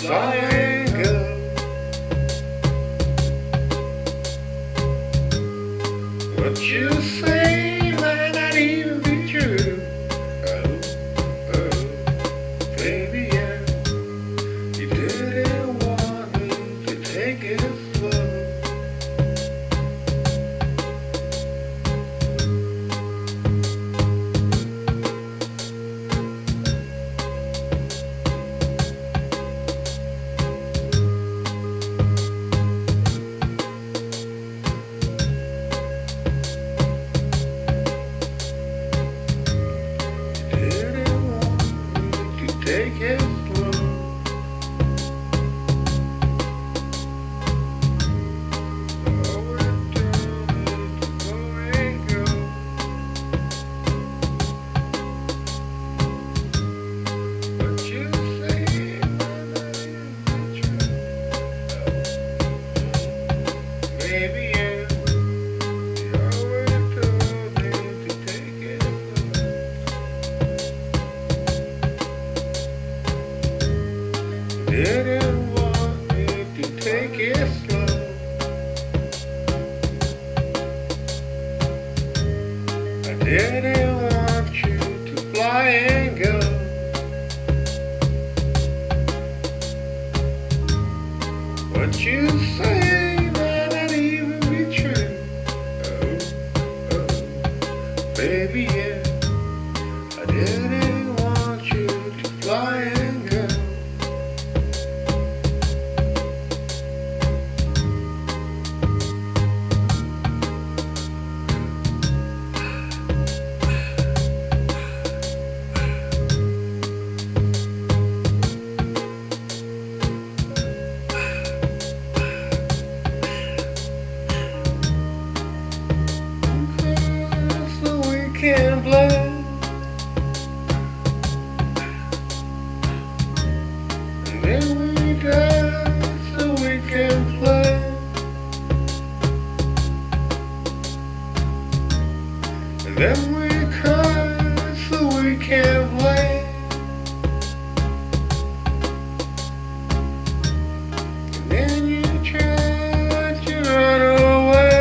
triangle. What you say might not even be true. Oh, oh, baby, yeah. You didn't want me to take it slow. Take it slow. All we're doing is go and go. What you say might not even be true. Maybe yeah. All we're doing is to take it slow. Didn't want me to take it slow. I didn't want you to fly and go. What you say might not even be true. Oh, oh, baby, yeah. I didn't want you to fly and go. So we can play. And then we die so we can play. And then we cry so we can play. And then you try to run away.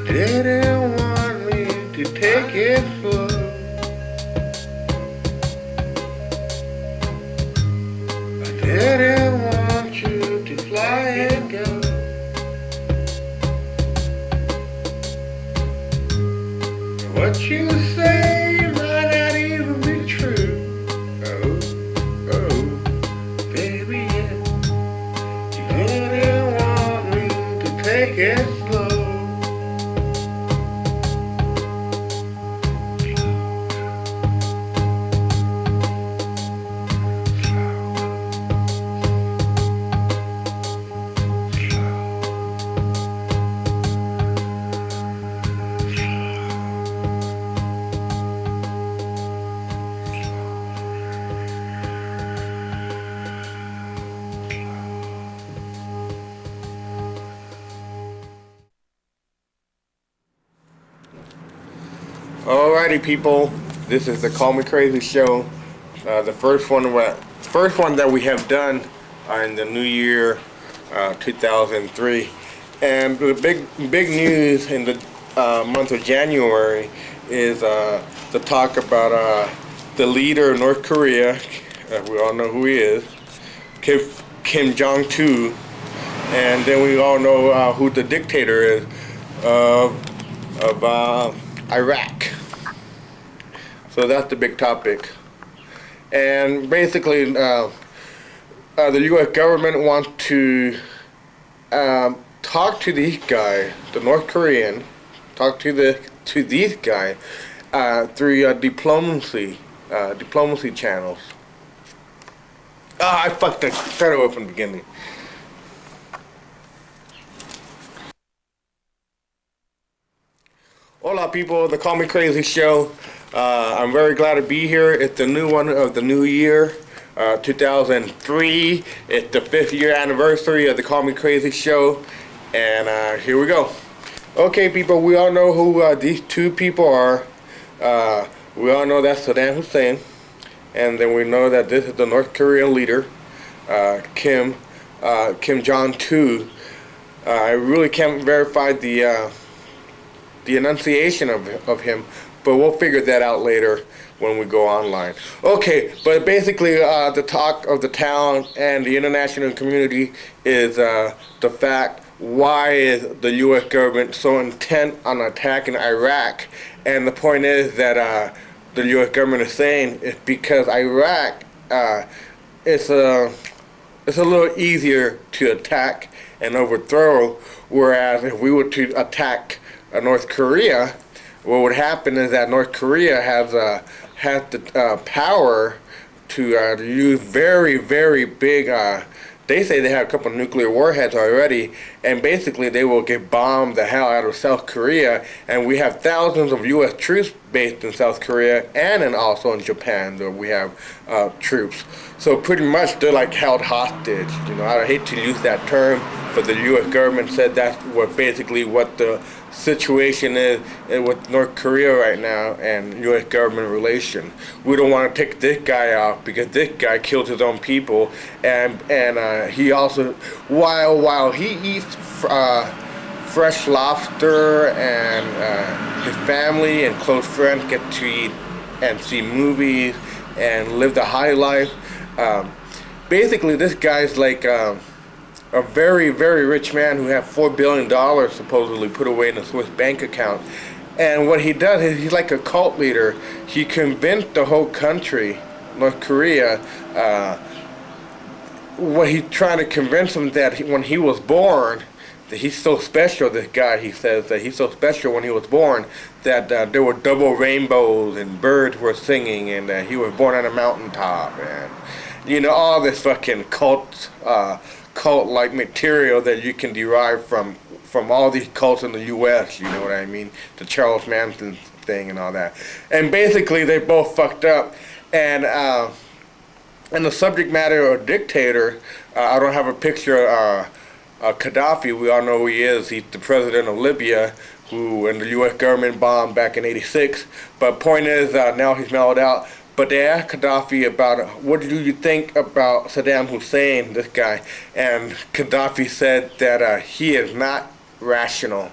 Didn't want me to take it slow. I didn't want you to fly and go. What you say might not even be true. Oh, oh, baby, yeah. You didn't want me to take it slow. Alrighty, people. This is the Call Me Crazy show. The first one that we have done in the new year, 2003. And the big news in the month of January is the talk about the leader of North Korea. We all know who he is, Kim Jong-un. And then we all know who the dictator is of Iraq. So that's the big topic. And basically, the U.S. government wants to talk to these guys, the North Korean, talk to these guys through diplomacy channels. I fucked it. Start over from the beginning. Hola, people. The Call Me Crazy Show. I'm very glad to be here. It's the new one of the new year, 2003. It's the 5th year anniversary of the Call Me Crazy Show, and here we go. Okay, people. We all know who these two people are. We all know that's Saddam Hussein, and then we know that this is the North Korean leader, Kim Jong-un. I really can't verify the enunciation of him, but we'll figure that out later when we go online. Okay, but basically the talk of the town and the international community is the fact, why is the U.S. government so intent on attacking Iraq? And the point is that the U.S. government is saying it's because Iraq it's a little easier to attack and overthrow, whereas if we were to attack North Korea, what would happen is that North Korea has the power to use very, very big. They say they have a couple of nuclear warheads already, and basically they will get bombed the hell out of South Korea. And we have thousands of U.S. troops based in South Korea and also in Japan, where we have troops. So pretty much they're like held hostage. You know, I hate to use that term, but the U.S. government said that's what the situation is with North Korea right now and U.S. government relation. We don't want to take this guy out because this guy killed his own people, and he also, while he eats fresh lobster, and his family and close friends get to eat and see movies and live the high life. Basically, this guy's like a very, very rich man who had $4 billion supposedly put away in a Swiss bank account. And what he does is he's like a cult leader. He convinced the whole country, North Korea, what he's trying to convince them that when he was born, that he's so special, this guy, he says that he's so special when he was born, that there were double rainbows and birds were singing, and that he was born on a mountaintop, and, you know, all this fucking cult-like material that you can derive from all these cults in the U.S., you know what I mean? The Charles Manson thing and all that. And basically, they both fucked up. And the subject matter of dictator, I don't have a picture of Gaddafi. We all know who he is. He's the president of Libya, who and the U.S. government bombed back in '86. But point is, now he's mellowed out. But they asked Gaddafi about, what do you think about Saddam Hussein, this guy? And Gaddafi said that he is not rational.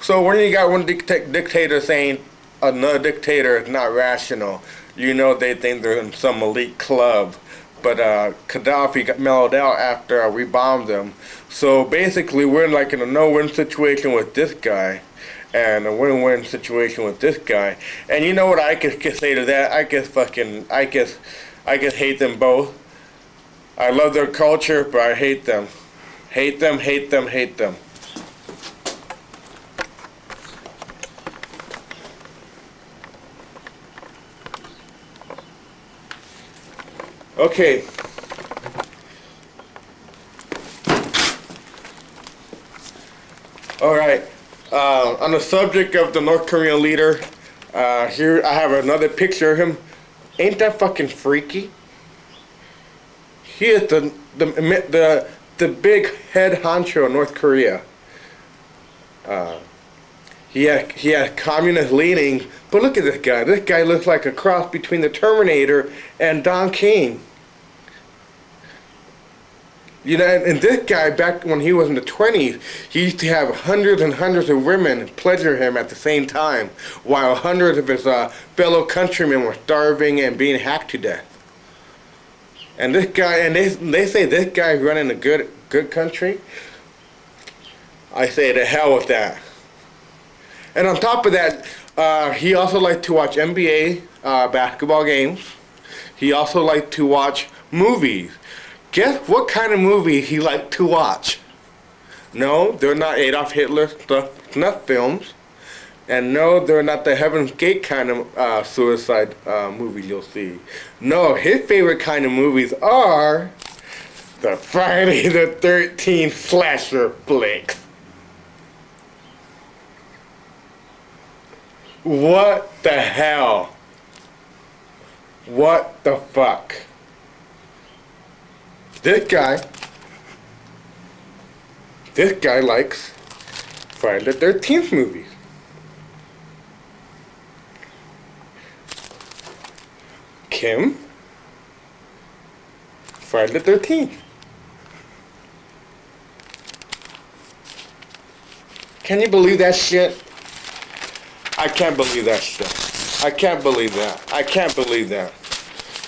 So when you got one dictator saying another dictator is not rational, you know they think they're in some elite club. But Gaddafi got mellowed out after we bombed them. So basically we're like in a no-win situation with this guy, and a win-win situation with this guy. And you know what I can say to that? I guess hate them both. I love their culture, but I hate them. Hate them, hate them, hate them. Okay. All right. On the subject of the North Korean leader, here I have another picture of him. Ain't that fucking freaky? He is the big head honcho of North Korea. He had communist leaning, but look at this guy. This guy looks like a cross between the Terminator and Don King. You know, and this guy, back when he was in the 20s, he used to have hundreds and hundreds of women pleasure him at the same time, while hundreds of his fellow countrymen were starving and being hacked to death. And this guy, and they say this guy's running a good country. I say to hell with that. And on top of that, he also liked to watch NBA basketball games. He also liked to watch movies. Guess what kind of movie he liked to watch? No, they're not Adolf Hitler snuff films. And no, they're not the Heaven's Gate kind of suicide movies you'll see. No, his favorite kind of movies are the Friday the 13th slasher flicks. What the hell? What the fuck? This guy likes Friday the 13th movies. Kim, Friday the 13th. Can you believe that shit? I can't believe that shit. I can't believe that. I can't believe that.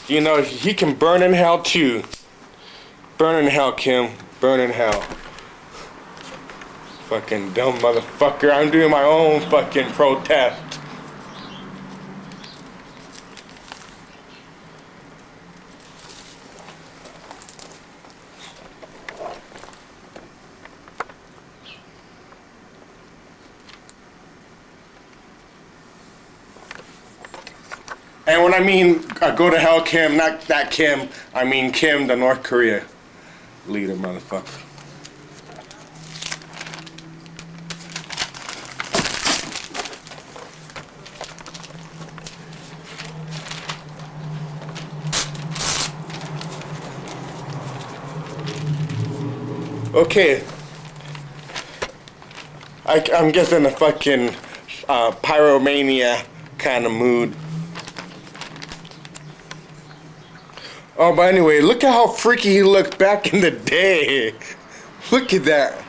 You know, he can burn in hell too. Burn in hell, Kim. Burn in hell. Fucking dumb motherfucker. I'm doing my own fucking protest. And when I mean go to hell, Kim, not that Kim, I mean Kim, the North Korea leader, motherfucker. Okay. I'm guessing a fucking pyromania kind of mood. Oh, but anyway, look at how freaky he looked back in the day. Look at that.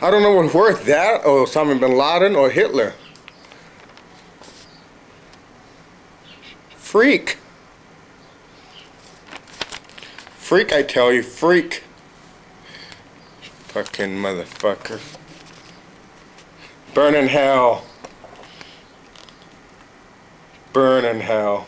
I don't know what's worse, that or Osama bin Laden or Hitler. Freak. Freak, I tell you, freak. Fucking motherfucker. Burn in hell. Burn in hell.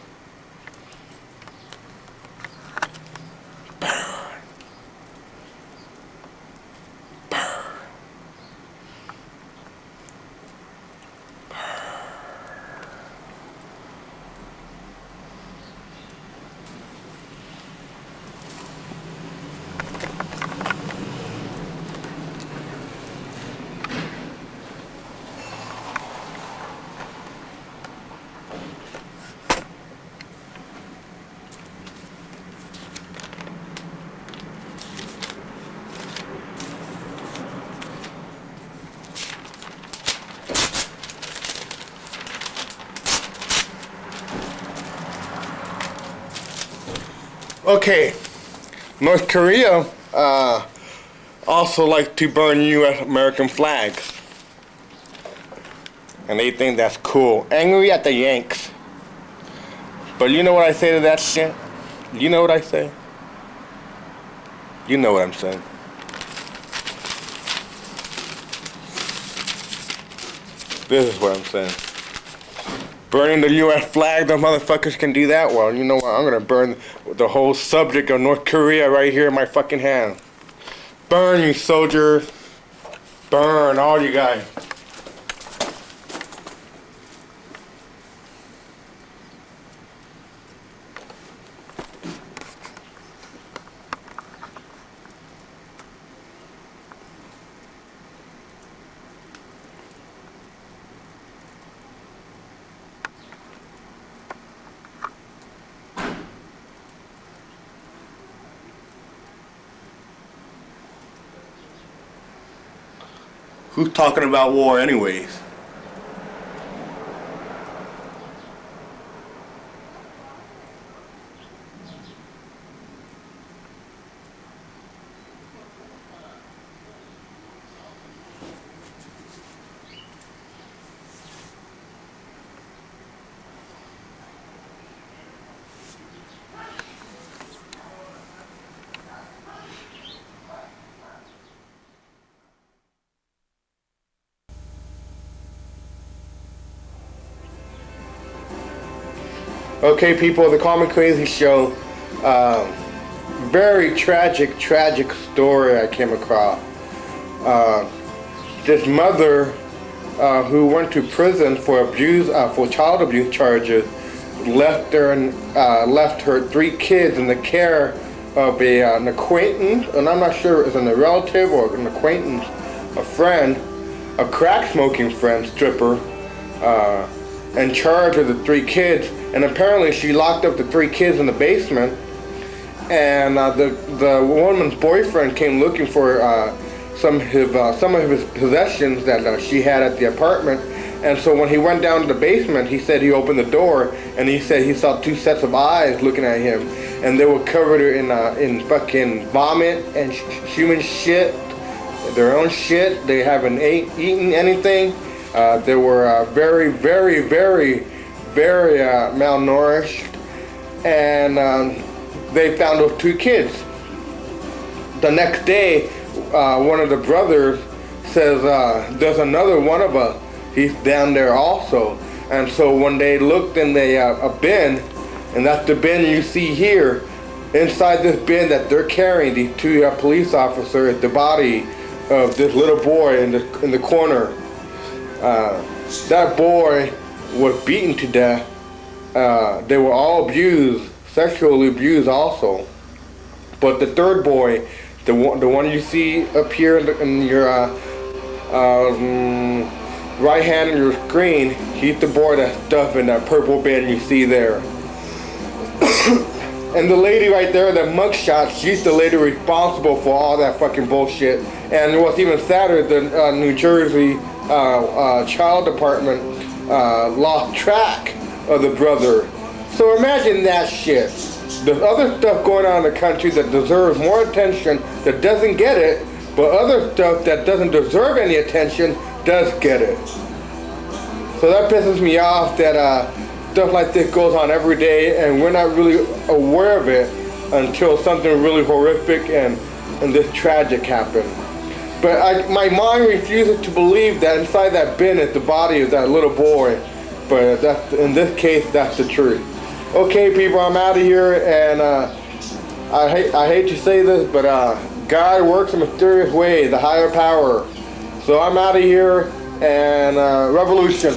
Okay, North Korea also like to burn U.S. American flags. And they think that's cool. Angry at the Yanks. But you know what I say to that shit? You know what I say? You know what I'm saying. This is what I'm saying. Burning the U.S. flag, the motherfuckers can do that. Well, you know what? I'm gonna burn the whole subject of North Korea right here in my fucking hand. Burn, you soldiers. Burn, all you guys. Who's talking about war anyways? Okay, people, the Call Me Crazy Show. very tragic story I came across. This mother who went to prison for child abuse charges left her 3 kids in the care of an acquaintance, and I'm not sure if it's a relative or an acquaintance, a friend, a crack smoking friend, stripper, in charge of the 3 kids. And apparently she locked up the 3 kids in the basement, and the woman's boyfriend came looking for some of his possessions that she had at the apartment. And so when he went down to the basement, he said he opened the door, and he said he saw 2 sets of eyes looking at him, and they were covered in fucking vomit and human shit, their own shit. They haven't eaten anything. They were very, very, very, very malnourished, and they found those 2 kids. The next day, one of the brothers says, there's another one of us. He's down there also. And so when they looked in a bin, and that's the bin you see here, inside this bin that they're carrying, these 2 police officers, is the body of this little boy in the corner. That boy was beaten to death. They were all abused, sexually abused also. But the 3rd boy, the one you see up here in your right hand on your screen, he's the boy that's stuffed in that purple bin you see there. And the lady right there, that mugshot, she's the lady responsible for all that fucking bullshit. And what's even sadder, the New Jersey Child Department lost track of the brother. So imagine that shit. There's other stuff going on in the country that deserves more attention that doesn't get it, but other stuff that doesn't deserve any attention does get it. So that pisses me off that stuff like this goes on every day, and we're not really aware of it until something really horrific and this tragic happened. But my mind refuses to believe that inside that bin is the body of that little boy. But in this case, that's the truth. Okay, people, I'm out of here, and I hate to say this, but God works in mysterious ways, the higher power. So I'm out of here, and revolution.